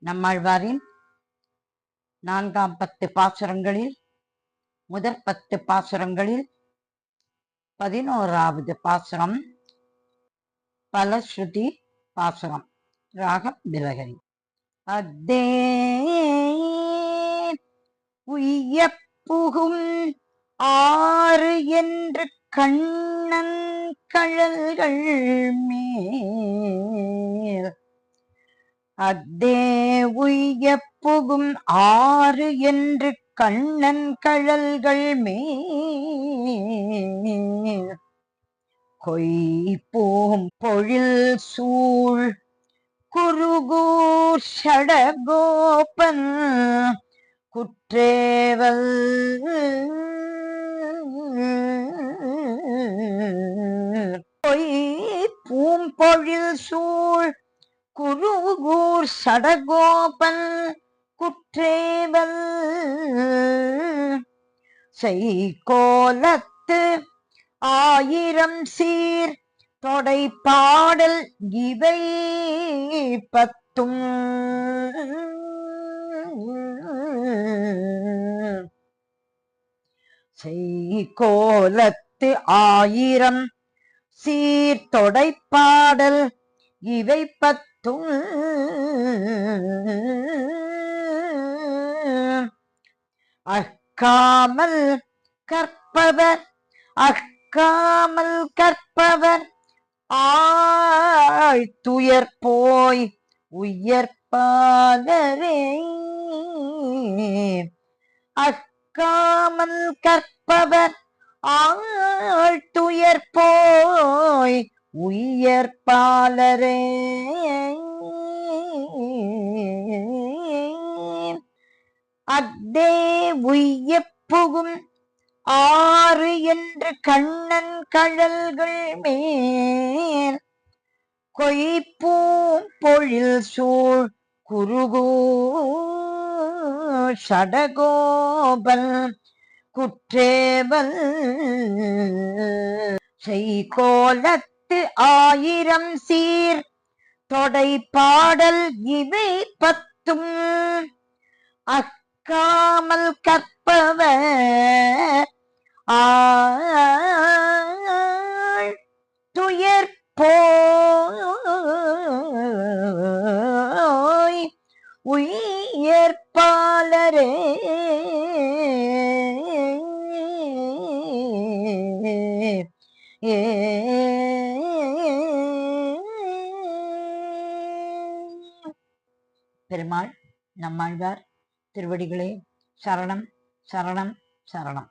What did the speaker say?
நம்மாழ்வாரின் 4ஆம் 10 பாசுரங்களில் முதற் 10 பாசுரங்களில் 11வது பாசுரம் பலஸ்ருதி பாசுரம். ராகம் பிலஹரி. அத்தே உய்யப் புகும் ஆறு என்று கண்ணன் கழல்கள் மேல். அத்தே உய்யப் புகும் ஆறு என்று கண்ணன் கழல்கள் மேல். கொய்போம் பொழில் சூழ் குருகூர் ஷடகோபன் குற்றேவல் பூம்பொழில் சூழ் குருகூர் ஷடகோபன் குற்றேவல் செய்கோலத்து ஆயிரம் சீர் தொடை பாடல் இவை பத்தும். செய்கோலத்து ஆயிரம் சீர் தொடை பாடல் இவை பத்தும். அக்காமல் கற்பவர் அக்காமல் கற்பவர் ஆழ்துயர் போய் உயர்பாலரே. அக்காமல் கற்பவர் ஆழ்துயர் போய் உயர்பாலரே. அத்தே உய்யப் புகும் ஆறு என்று கண்ணன் கழல்கள் மேல். கொய்பூம் பொழில் சூழ் குருகூர் ஷடகோபன் குற்றேவல் செய்கோலத்து ஆயிரம் சீர் தொடை பாடல் இவை பத்தும். அக்காமல் கற்பவர் ஆழ்துயர் போய் உயர்பாலரே. பெருமாள் நம்மாழ்வார் திருவடிகளே சரணம் சரணம் சரணம்.